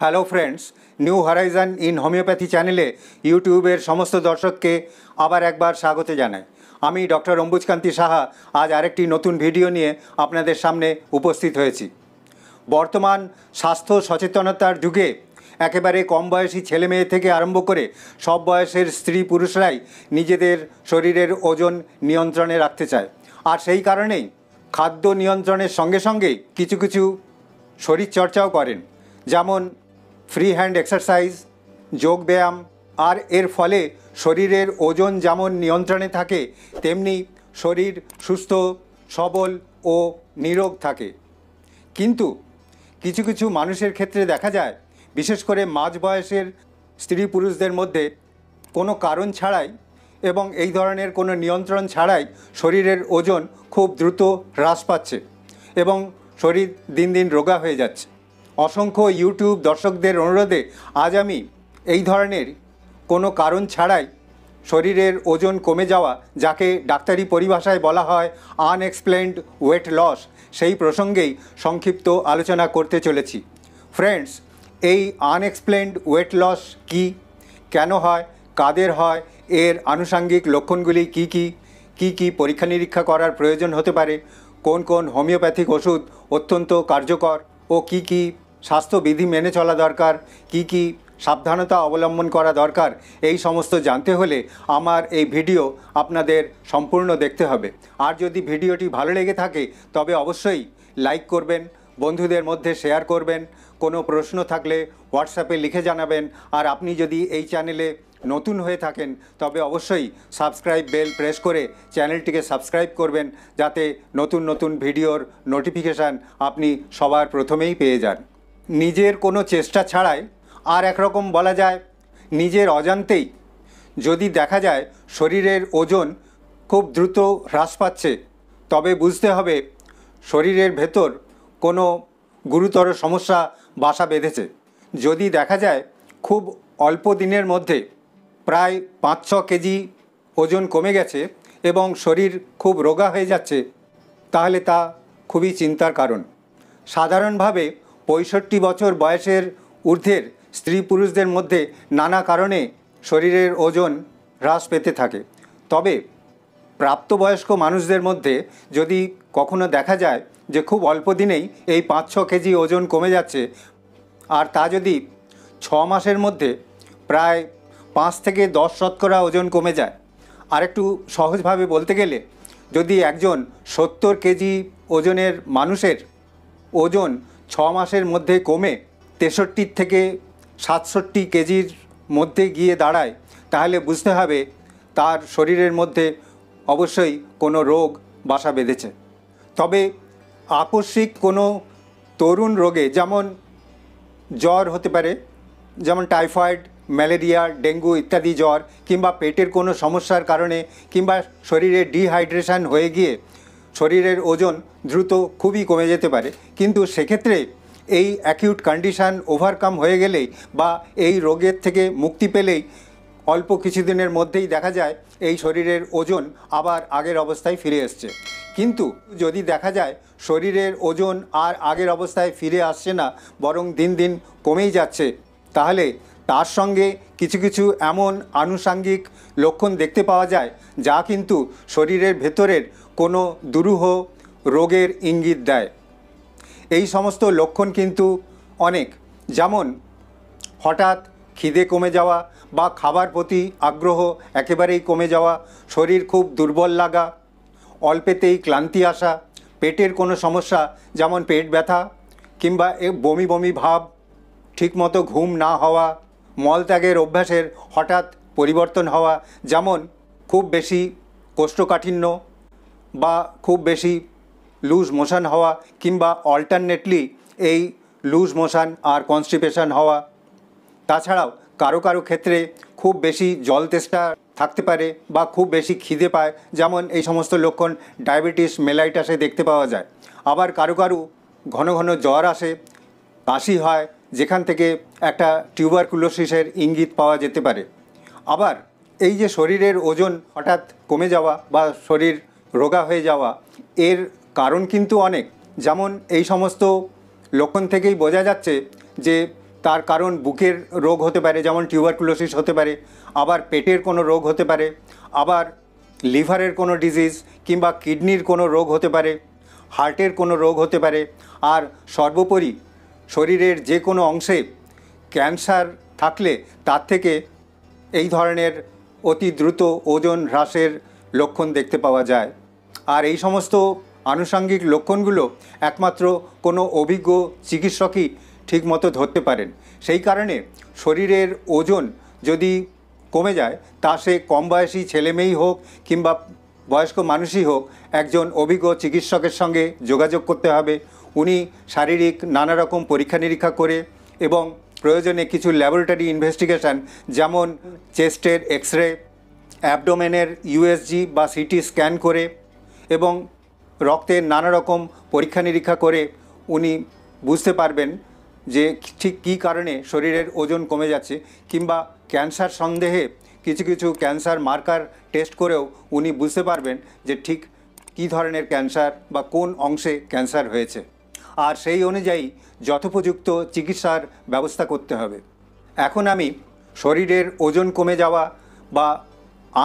Hello friends, new Horizon in homeopathy চ্যানেলে ইউটিউবের সমস্ত দর্শককে আবার একবার স্বাগত জানাই। আমি ডক্টর অম্বুজকান্তি সাহা আজ আরেকটি নতুন ভিডিও নিয়ে আপনাদের সামনে উপস্থিত হয়েছি। বর্তমান স্বাস্থ্য সচেতনতার যুগে একেবারে কম বয়সী ছেলে মেয়ে থেকে আরম্ভ করে সব বয়সের স্ত্রী পুরুষরাই নিজেদের শরীরের ওজন নিয়ন্ত্রণে রাখতে চায়। আর সেই কারণেই খাদ্য নিয়ন্ত্রণের সঙ্গে সঙ্গে কিছু কিছু শরীরচর্চাও করেন, যেমন ফ্রি হ্যান্ড এক্সারসাইজ, যোগব্যায়াম। আর এর ফলে শরীরের ওজন যেমন নিয়ন্ত্রণে থাকে, তেমনি শরীর সুস্থ, সবল ও নিরোগ থাকে। কিন্তু কিছু কিছু মানুষের ক্ষেত্রে দেখা যায়, বিশেষ করে মাঝ বয়সের স্ত্রী পুরুষদের মধ্যে কোনো কারণ ছাড়াই এবং এই ধরনের কোনো নিয়ন্ত্রণ ছাড়াই শরীরের ওজন খুব দ্রুত হ্রাস পাচ্ছে এবং শরীর দিন দিন রোগা হয়ে যাচ্ছে। অসংখ্য ইউটিউব দর্শকদের অনুরোধে আজ আমি এই ধরনের কোনো কারণ ছাড়াই শরীরের ওজন কমে যাওয়া, যাকে ডাক্তারি পরিভাষায় বলা হয় আনএক্সপ্লেইনড ওয়েট লস, সেই প্রসঙ্গেই সংক্ষিপ্ত আলোচনা করতে চলেছি। ফ্রেন্ডস, এই আনএক্সপ্লেইনড ওয়েট লস কী, কেন হয়, কাদের হয়, এর আনুষঙ্গিক লক্ষণগুলি কী কী পরীক্ষা নিরীক্ষা করার প্রয়োজন হতে পারে, কোন কোন হোমিওপ্যাথিক ওষুধ অত্যন্ত কার্যকর ও কী স্বাস্থ্যবিধি মেনে চলা দরকার, কী সাবধানতা অবলম্বন করা দরকার, এই সমস্ত জানতে হলে আমার এই ভিডিও আপনাদের সম্পূর্ণ দেখতে হবে। আর যদি ভিডিওটি ভালো লেগে থাকে তবে অবশ্যই লাইক করবেন, বন্ধুদের মধ্যে শেয়ার করবেন, কোনো প্রশ্ন থাকলে হোয়াটসঅ্যাপে লিখে জানাবেন। আর আপনি যদি এই চ্যানেলে নতুন হয়ে থাকেন তবে অবশ্যই সাবস্ক্রাইব বেল প্রেস করে চ্যানেলটিকে সাবস্ক্রাইব করবেন, যাতে নতুন নতুন ভিডিওর নোটিফিকেশান আপনি সবার প্রথমেই পেয়ে যান। নিজের কোনো চেষ্টা ছাড়াই, আর একরকম বলা যায় নিজের অজান্তেই, যদি দেখা যায় শরীরের ওজন খুব দ্রুত হ্রাস পাচ্ছে, তবে বুঝতে হবে শরীরের ভেতর কোনো গুরুতর সমস্যা বাসা বেঁধেছে। যদি দেখা যায় খুব অল্প দিনের মধ্যে প্রায় 5-6 কেজি ওজন কমে গেছে এবং শরীর খুব রোগা হয়ে যাচ্ছে, তাহলে তা খুবই চিন্তার কারণ। সাধারণভাবে 65 বছর বয়সের ঊর্ধ্বের স্ত্রী পুরুষদের মধ্যে নানা কারণে শরীরের ওজন হ্রাস পেতে থাকে। তবে প্রাপ্তবয়স্ক মানুষদের মধ্যে যদি কখনো দেখা যায় যে খুব অল্প দিনেই এই 5-6 কেজি ওজন কমে যাচ্ছে, আর তা যদি 6 মাসের মধ্যে প্রায় 5 থেকে 10% ওজন কমে যায়, আর একটু সহজভাবে বলতে গেলে যদি একজন 70 কেজি ওজনের মানুষের ওজন 6 মাসের মধ্যে কমে 63 থেকে 67 কেজির মধ্যে গিয়ে দাঁড়ায়, তাহলে বুঝতে হবে তার শরীরের মধ্যে অবশ্যই কোনো রোগ বাসা বেঁধেছে। তবে আকস্মিক কোনো তরুণ রোগে, যেমন জ্বর হতে পারে, যেমন টাইফয়েড, ম্যালেরিয়া, ডেঙ্গু ইত্যাদি জ্বর, কিংবা পেটের কোনো সমস্যার কারণে, কিংবা শরীরে ডিহাইড্রেশন হয়ে গিয়ে শরীরের ওজন দ্রুত খুবই কমে যেতে পারে। কিন্তু সেক্ষেত্রে এই অ্যাকিউট কন্ডিশান ওভারকাম হয়ে গেলেই বা এই রোগের থেকে মুক্তি পেলেই অল্প কিছুদিনের মধ্যেই দেখা যায় এই শরীরের ওজন আবার আগের অবস্থায় ফিরে এসছে। কিন্তু যদি দেখা যায় শরীরের ওজন আর আগের অবস্থায় ফিরে আসছে না, বরং দিন দিন কমেই যাচ্ছে, তাহলে তার সঙ্গে কিছু কিছু এমন আনুষঙ্গিক লক্ষণ দেখতে পাওয়া যায় যা কিন্তু শরীরের ভেতরের কোনো দুরূহ রোগের ইঙ্গিত দেয়। এই সমস্ত লক্ষণ কিন্তু অনেক, যেমন হঠাৎ খিদে কমে যাওয়া বা খাবার প্রতি আগ্রহ একেবারেই কমে যাওয়া, শরীর খুব দুর্বল লাগা, অল্পেতেই ক্লান্তি আসা, পেটের কোনো সমস্যা যেমন পেট ব্যথা কিংবা বমি বমি ভাব, ঠিকমতো ঘুম না হওয়া, মলত্যাগের অভ্যাসের হঠাৎ পরিবর্তন হওয়া, যেমন খুব বেশি কোষ্ঠকাঠিন্য বা খুব বেশি লুজ মোশন হওয়া, কিংবা অল্টারনেটলি এই লুজ মোশন আর কনস্টিপেশন হওয়া। তাছাড়াও কারো কারো ক্ষেত্রে খুব বেশি জল তেষ্টা থাকতে পারে বা খুব বেশি খিদে পায়, যেমন এই সমস্ত লক্ষণ ডায়াবেটিস মেলাইটাসে দেখতে পাওয়া যায়। আবার কারো কারো ঘন ঘন জ্বর আসে, কাশি হয়, যেখান থেকে একটা টিউবারকুলোসিসের ইঙ্গিত পাওয়া যেতে পারে। আবার এই যে শরীরের ওজন হঠাৎ কমে যাওয়া বা শরীর রোগা হয়ে যাওয়া, এর কারণ কিন্তু অনেক। যেমন এই সমস্ত লক্ষণ থেকেই বোঝা যাচ্ছে যে তার কারণ বুকের রোগ হতে পারে, যেমন টিউবারকুলোসিস হতে পারে, আবার পেটের কোনো রোগ হতে পারে, আবার লিভারের কোনো ডিজিজ কিংবা কিডনির কোনো রোগ হতে পারে, হার্টের কোনো রোগ হতে পারে। আর সর্বোপরি শরীরের যে কোনো অংশে ক্যান্সার থাকলে তার থেকে এই ধরনের অতি দ্রুত ওজন হ্রাসের লক্ষণ দেখতে পাওয়া যায়। আর এই সমস্ত আনুষঙ্গিক লক্ষণগুলো একমাত্র কোনো অভিজ্ঞ চিকিৎসকই ঠিকমতো ধরতে পারেন। সেই কারণে শরীরের ওজন যদি কমে যায়, তা সে কম বয়সী ছেলেমেয়েই হোক কিংবা বয়স্ক মানুষই হোক, একজন অভিজ্ঞ চিকিৎসকের সঙ্গে যোগাযোগ করতে হবে। উনি শারীরিক নানা রকম পরীক্ষা নিরীক্ষা করে এবং প্রয়োজনে কিছু ল্যাবরেটরি ইনভেস্টিগেশন, যেমন চেস্টের এক্স-রে, অ্যাবডোমেনের ইউএসজি বা সিটি স্ক্যান করে এবং রক্তের নানা রকম পরীক্ষা নিরীক্ষা করে উনি বুঝতে পারবেন যে ঠিক কী কারণে শরীরের ওজন কমে যাচ্ছে, কিংবা ক্যান্সার সন্দেহে কিছু কিছু ক্যান্সার মার্কার টেস্ট করেও উনি বুঝতে পারবেন যে ঠিক কী ধরনের ক্যান্সার বা কোন অংশে ক্যান্সার হয়েছে। আর সেই অনুযায়ী যথোপযুক্ত চিকিৎসার ব্যবস্থা করতে হবে। এখন আমি শরীরের ওজন কমে যাওয়া বা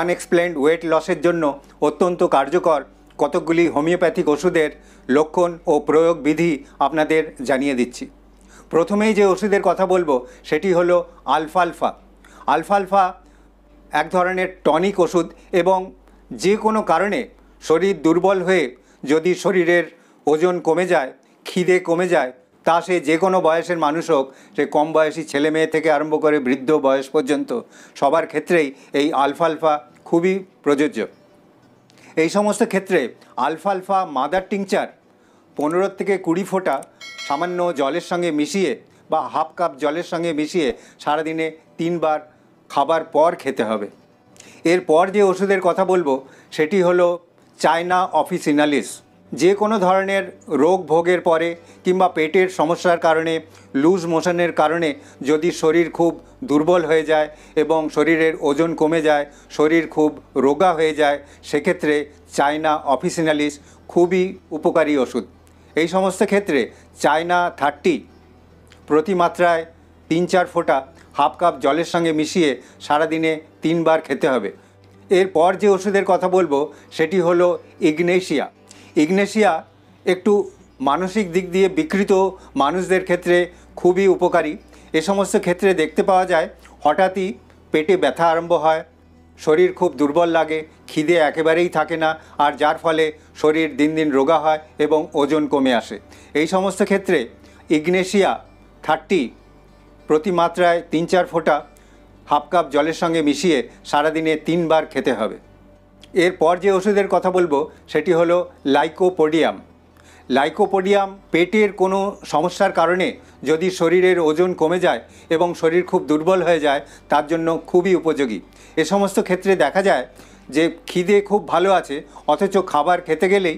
আনএক্সপ্লেইনড ওয়েট লসের জন্য অত্যন্ত কার্যকর কতকগুলি হোমিওপ্যাথিক ওষুধের লক্ষণ ও প্রয়োগ বিধি আপনাদের জানিয়ে দিচ্ছি। প্রথমেই যে ওষুধের কথা বলবো সেটি হলো আলফালফা। আলফালফা এক ধরনের টনিক ওষুধ এবং যে কোনো কারণে শরীর দুর্বল হয়ে যদি শরীরের ওজন কমে যায়, খিদে কমে যায়, তা সে যে কোনো বয়সের মানুষ হোক, সে কম বয়সী ছেলে মেয়ে থেকে আরম্ভ করে বৃদ্ধ বয়স পর্যন্ত সবার ক্ষেত্রেই এই আলফালফা খুবই প্রযোজ্য। এই সমস্ত ক্ষেত্রে আলফালফা মাদার টিংচার 15 থেকে 20 ফোঁটা সামান্য জলের সঙ্গে মিশিয়ে বা হাফ কাপ জলের সঙ্গে মিশিয়ে সারাদিনে 3 বার খাবার পর খেতে হবে। এরপর যে ওষুধের কথা বলবো সেটি হলো চায়না অফিসিনালিস। যে কোনো ধরনের রোগ ভোগের পরে কিংবা পেটের সমস্যার কারণে, লুজ মোশনের কারণে যদি শরীর খুব দুর্বল হয়ে যায় এবং শরীরের ওজন কমে যায়, শরীর খুব রোগা হয়ে যায়, সেক্ষেত্রে চায়না অফিসিনালিস খুবই উপকারী ওষুধ। এই সমস্ত ক্ষেত্রে চায়না 30 প্রতি মাত্রায় 3-4 ফোঁটা হাফ কাপ জলের সঙ্গে মিশিয়ে সারাদিনে 3 বার খেতে হবে। এরপর যে ওষুধের কথা বলবো সেটি হলো ইগনেশিয়া। ইগনেশিয়া একটু মানসিক দিক দিয়ে বিকৃত মানুষদের ক্ষেত্রে খুবই উপকারী। এ সমস্ত ক্ষেত্রে দেখতে পাওয়া যায় হঠাৎই পেটে ব্যথা আরম্ভ হয়, শরীর খুব দুর্বল লাগে, খিদে একেবারেই থাকে না, আর যার ফলে শরীর দিন দিন রোগা হয় এবং ওজন কমে আসে। এই সমস্ত ক্ষেত্রে ইগনেশিয়া 30 প্রতি মাত্রায় 3-4 ফোঁটা হাফ কাপ জলের সঙ্গে মিশিয়ে সারাদিনে 3 বার খেতে হবে। এরপর যে ওষুধের কথা বলবো সেটি হলো লাইকোপোডিয়াম। লাইকোপোডিয়াম পেটের কোনো সমস্যার কারণে যদি শরীরের ওজন কমে যায় এবং শরীর খুব দুর্বল হয়ে যায়, তার জন্য খুবই উপযোগী। এ সমস্ত ক্ষেত্রে দেখা যায় যে খিদে খুব ভালো আছে, অথচ খাবার খেতে গেলেই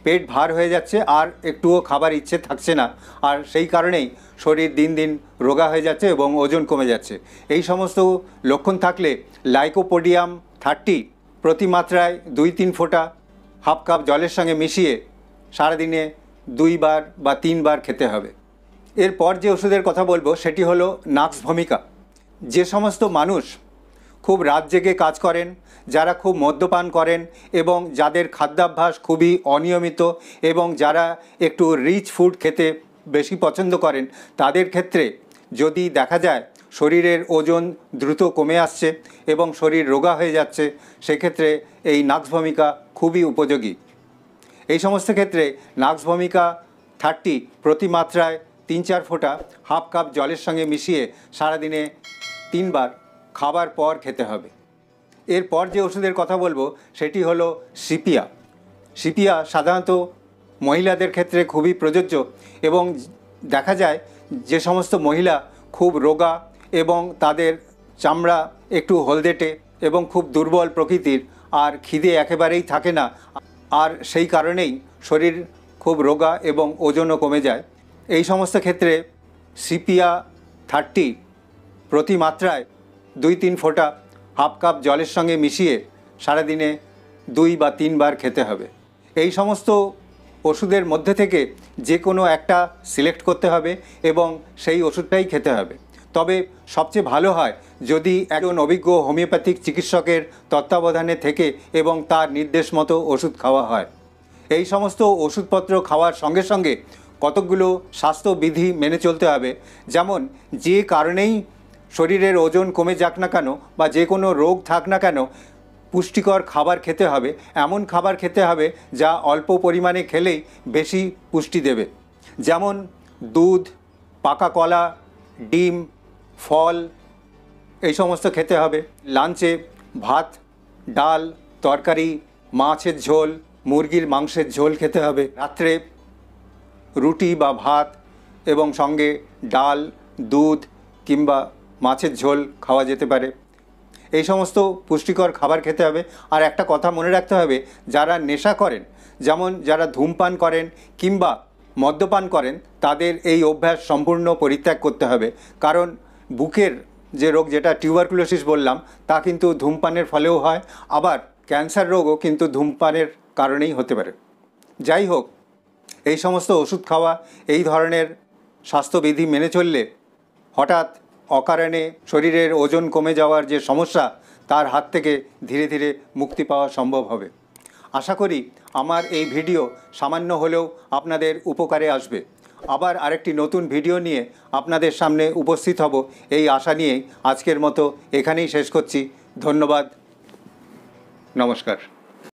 পেট ভার হয়ে যাচ্ছে, আর একটুও খাবার ইচ্ছে থাকছে না, আর সেই কারণেই শরীর দিন দিন রোগা হয়ে যাচ্ছে এবং ওজন কমে যাচ্ছে। এই সমস্ত লক্ষণ থাকলে লাইকোপোডিয়াম 30 প্রতি মাত্রায় 2-3 ফোঁটা হাফ কাপ জলের সঙ্গে মিশিয়ে সারাদিনে 2 বার বা 3 বার খেতে হবে। এরপর যে ওষুধের কথা বলবো সেটি হলো নাক্স ভমিকা। যে সমস্ত মানুষ খুব রাত জেগে কাজ করেন, যারা খুব মদ্যপান করেন এবং যাদের খাদ্যাভ্যাস খুবই অনিয়মিত এবং যারা একটু রিচ ফুড খেতে বেশি পছন্দ করেন, তাদের ক্ষেত্রে যদি দেখা যায় শরীরের ওজন দ্রুত কমে আসছে এবং শরীর রোগা হয়ে যাচ্ছে, সেক্ষেত্রে এই নাক্স ভমিকা খুবই উপযোগী। এই সমস্ত ক্ষেত্রে নাক্স ভমিকা 30 প্রতি মাত্রায় 3-4 ফোঁটা হাফ কাপ জলের সঙ্গে মিশিয়ে সারাদিনে 3 বার খাবার পর খেতে হবে। এরপর যে ওষুধের কথা বলবো সেটি হলো সিপিয়া। সিপিয়া সাধারণত মহিলাদের ক্ষেত্রে খুবই প্রযোজ্য এবং দেখা যায় যে সমস্ত মহিলা খুব রোগা এবং তাদের চামড়া একটু হলদেটে এবং খুব দুর্বল প্রকৃতির, আর খিদে একেবারেই থাকে না, আর সেই কারণেই শরীর খুব রোগা এবং ওজনও কমে যায়, এই সমস্ত ক্ষেত্রে সিপিয়া 30 প্রতি মাত্রায় 2-3 ফোঁটা হাফ কাপ জলের সঙ্গে মিশিয়ে সারাদিনে 2 বা 3 বার খেতে হবে। এই সমস্ত ওষুধের মধ্যে থেকে যে কোনো একটা সিলেক্ট করতে হবে এবং সেই ওষুধটাই খেতে হবে। তবে সবচেয়ে ভালো হয় যদি একজন অভিজ্ঞ হোমিওপ্যাথিক চিকিৎসকের তত্ত্বাবধানে থেকে এবং তার নির্দেশ মতো ওষুধ খাওয়া হয়। এই সমস্ত ওষুধপত্র খাওয়ার সঙ্গে সঙ্গে কতকগুলো স্বাস্থ্যবিধি মেনে চলতে হবে। যেমন যে কারণেই শরীরের ওজন কমে যাক না কেন বা যে কোনো রোগ থাক না কেন, পুষ্টিকর খাবার খেতে হবে। এমন খাবার খেতে হবে যা অল্প পরিমাণে খেলেই বেশি পুষ্টি দেবে। যেমন দুধ, পাকা কলা, ডিম, ফল এই সমস্ত খেতে হবে। লাঞ্চে ভাত, ডাল, তরকারি, মাছের ঝোল, মুরগির মাংসের ঝোল খেতে হবে। রাত্রে রুটি বা ভাত এবং সঙ্গে ডাল, দুধ কিংবা মাছের ঝোল খাওয়া যেতে পারে। এই সমস্ত পুষ্টিকর খাবার খেতে হবে। আর একটা কথা মনে রাখতে হবে, যারা নেশা করেন, যেমন যারা ধূমপান করেন কিংবা মদ্যপান করেন, তাদের এই অভ্যাস সম্পূর্ণ পরিত্যাগ করতে হবে। কারণ বুকের যে রোগ, যেটা টিউবারকুলোসিস বললাম, তা কিন্তু ধূমপানের ফলেও হয়। আবার ক্যান্সার রোগও কিন্তু ধূমপানের কারণেই হতে পারে। যাই হোক, এই সমস্ত ওষুধ খাওয়া, এই ধরনের স্বাস্থ্যবিধি মেনে চললে হঠাৎ অকারণে শরীরের ওজন কমে যাওয়ার যে সমস্যা, তার হাত থেকে ধীরে ধীরে মুক্তি পাওয়া সম্ভব হবে। আশা করি আমার এই ভিডিও সামান্য হলেও আপনাদের উপকারে আসবে। আবার আরেকটি নতুন ভিডিও নিয়ে আপনাদের সামনে উপস্থিত হব, এই আশা নিয়েই আজকের মতো এখানেই শেষ করছি। ধন্যবাদ, নমস্কার।